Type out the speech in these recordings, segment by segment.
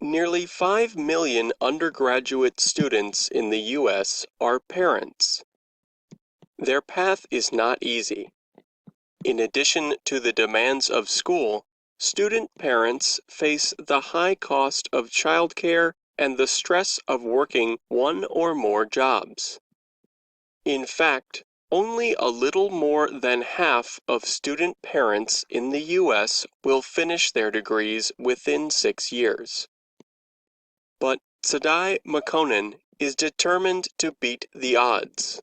Nearly 5 million undergraduate students in the U.S. are parents. Their path is not easy. In addition to the demands of school, student parents face the high cost of childcare and the stress of working one or more jobs. In fact, only a little more than half of student parents in the U.S. will finish their degrees within 6 years. But Sadai Makonnen is determined to beat the odds.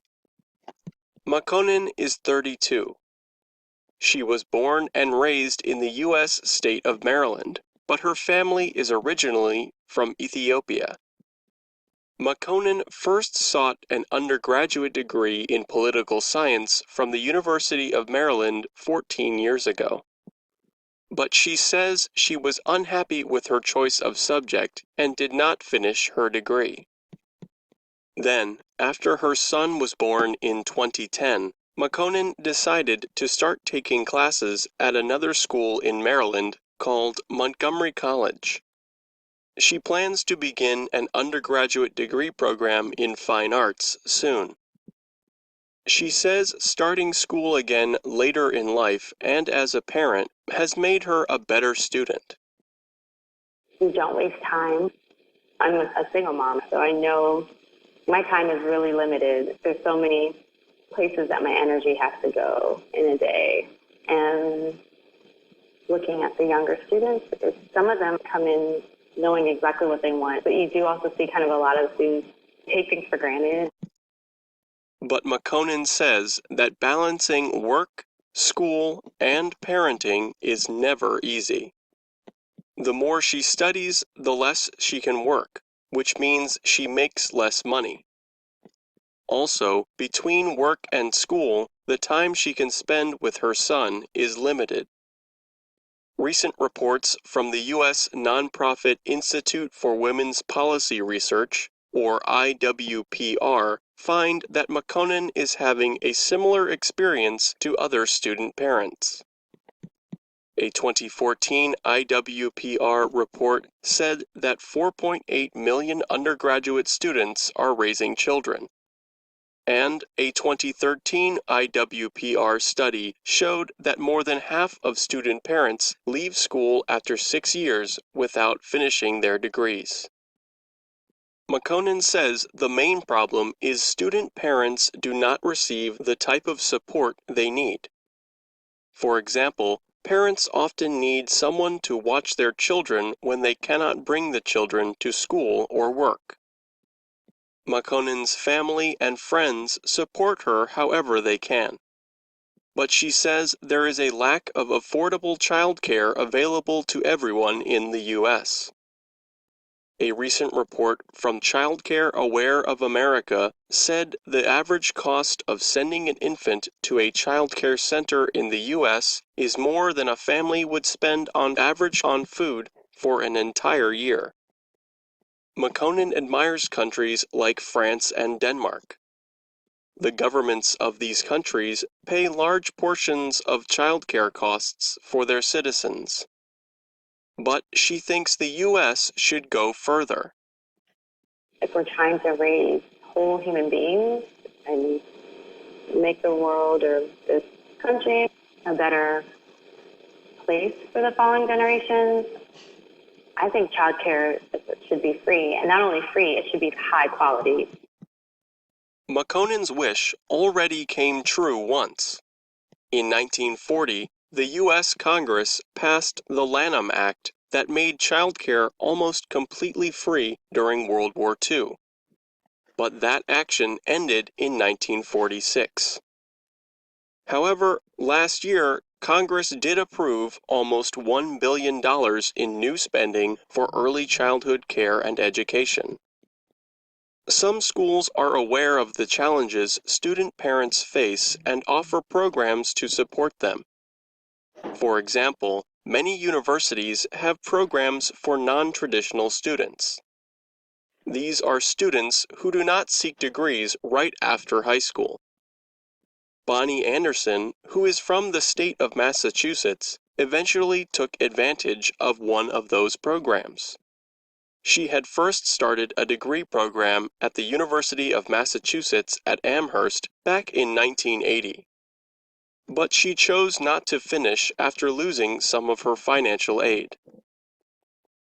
Makonnen is 32. She was born and raised in the U.S. state of Maryland, but her family is originally from Ethiopia. Makonnen first sought an undergraduate degree in political science from the University of Maryland 14 years ago. But she says she was unhappy with her choice of subject and did not finish her degree. Then, after her son was born in 2010, Makonnen decided to start taking classes at another school in Maryland called Montgomery College. She plans to begin an undergraduate degree program in fine arts soon. She says starting school again later in life and as a parent has made her a better student. You don't waste time. I'm a single mom, so I know my time is really limited. There's so many places that my energy has to go in a day. And looking at the younger students, some of them come in knowing exactly what they want, but you do also see kind of a lot of students take things for granted. But Makonnen says that balancing work, school, and parenting is never easy. The more she studies, the less she can work, which means she makes less money. Also, between work and school, the time she can spend with her son is limited. Recent reports from the U.S. nonprofit Institute for Women's Policy Research, or IWPR, find that Makonnen is having a similar experience to other student parents. A 2014 IWPR report said that 4.8 million undergraduate students are raising children. And a 2013 IWPR study showed that more than half of student parents leave school after 6 years without finishing their degrees. Makonnen says the main problem is student parents do not receive the type of support they need. For example, parents often need someone to watch their children when they cannot bring the children to school or work. Makonnen's family and friends support her however they can. But she says there is a lack of affordable childcare available to everyone in the U.S. A recent report from Childcare Aware of America said the average cost of sending an infant to a childcare center in the U.S. is more than a family would spend on average on food for an entire year. Makonnen admires countries like France and Denmark. The governments of these countries pay large portions of childcare costs for their citizens. But she thinks the U.S. should go further. If we're trying to raise whole human beings and make the world or this country a better place for the following generations, I think childcare should be free, and not only free, it should be high quality. Makonnen's wish already came true once. In 1940, the U.S. Congress passed the Lanham Act that made childcare almost completely free during World War II. But that action ended in 1946. However, last year, Congress did approve almost $1 billion in new spending for early childhood care and education. Some schools are aware of the challenges student parents face and offer programs to support them. For example, many universities have programs for non-traditional students. These are students who do not seek degrees right after high school. Bonnie Anderson, who is from the state of Massachusetts, eventually took advantage of one of those programs. She had first started a degree program at the University of Massachusetts at Amherst back in 1980. But she chose not to finish after losing some of her financial aid.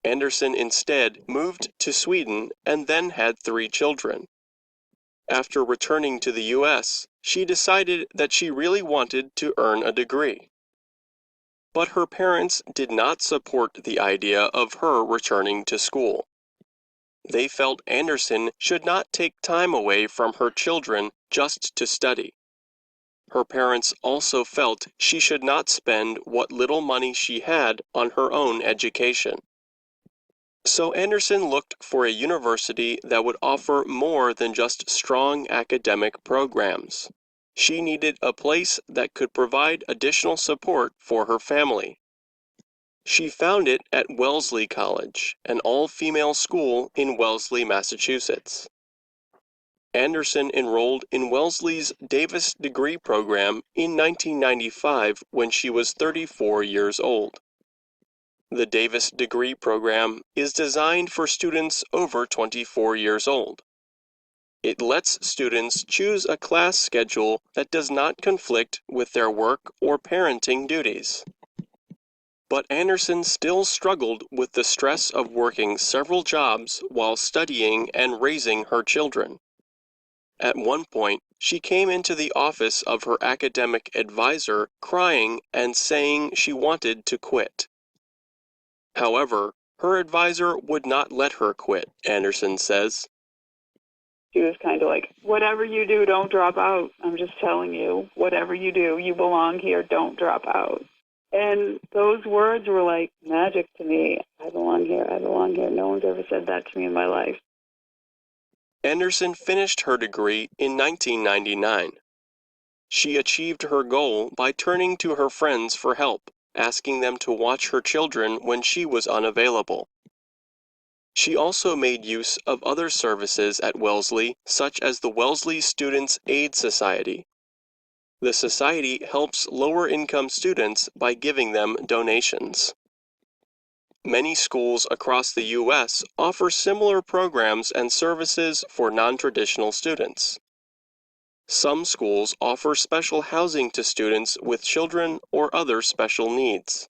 Anderson instead moved to Sweden and then had 3 children. After returning to the U.S., she decided that she really wanted to earn a degree. But her parents did not support the idea of her returning to school. They felt Anderson should not take time away from her children just to study. Her parents also felt she should not spend what little money she had on her own education. So Anderson looked for a university that would offer more than just strong academic programs. She needed a place that could provide additional support for her family. She found it at Wellesley College, an all-female school in Wellesley, Massachusetts. Anderson enrolled in Wellesley's Davis degree program in 1995 when she was 34 years old. The Davis degree program is designed for students over 24 years old. It lets students choose a class schedule that does not conflict with their work or parenting duties. But Anderson still struggled with the stress of working several jobs while studying and raising her children. At one point, she came into the office of her academic advisor crying and saying she wanted to quit. However, her advisor would not let her quit, Anderson says. She was kind of like, whatever you do, don't drop out. I'm just telling you, whatever you do, you belong here, don't drop out. And those words were like magic to me. I belong here, I belong here. No one's ever said that to me in my life. Anderson finished her degree in 1999. She achieved her goal by turning to her friends for help, asking them to watch her children when she was unavailable. She also made use of other services at Wellesley, such as the Wellesley Students' Aid Society. The society helps lower-income students by giving them donations. Many schools across the U.S. offer similar programs and services for non-traditional students. Some schools offer special housing to students with children or other special needs.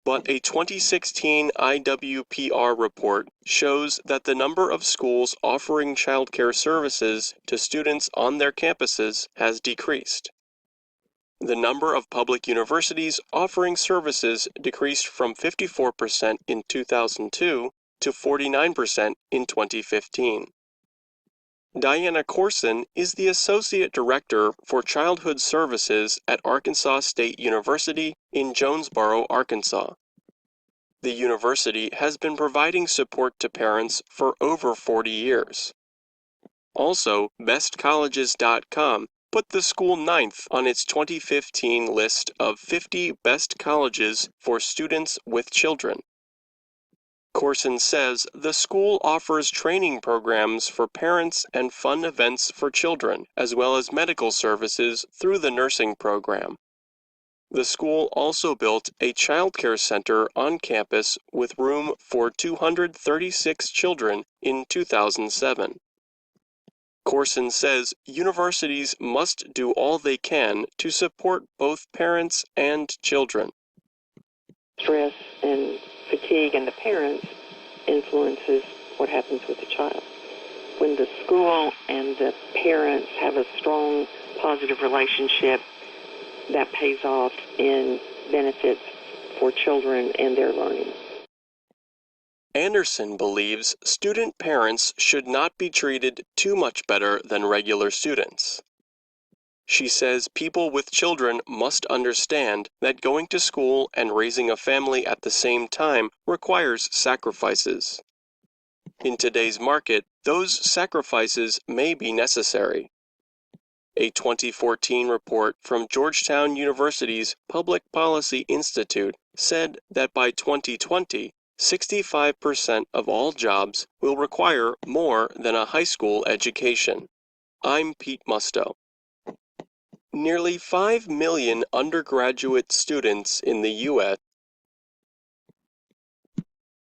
But a 2016 IWPR report shows that the number of schools offering childcare services to students on their campuses has decreased. The number of public universities offering services decreased from 54% in 2002 to 49% in 2015. Diana Corson is the Associate Director for Childhood Services at Arkansas State University in Jonesboro, Arkansas. The university has been providing support to parents for over 40 years. Also, bestcolleges.com put the school 9th on its 2015 list of 50 best colleges for students with children. Corson says the school offers training programs for parents and fun events for children, as well as medical services through the nursing program. The school also built a childcare center on campus with room for 236 children in 2007. Corson says universities must do all they can to support both parents and children. Stress and fatigue in the parents influences what happens with the child. When the school and the parents have a strong, positive relationship, that pays off in benefits for children and their learning. Anderson believes student parents should not be treated too much better than regular students. She says people with children must understand that going to school and raising a family at the same time requires sacrifices. In today's market, those sacrifices may be necessary. A 2014 report from Georgetown University's Public Policy Institute said that by 2020, 65% of all jobs will require more than a high school education. I'm Pete Musto. Nearly 5 million undergraduate students in the U.S.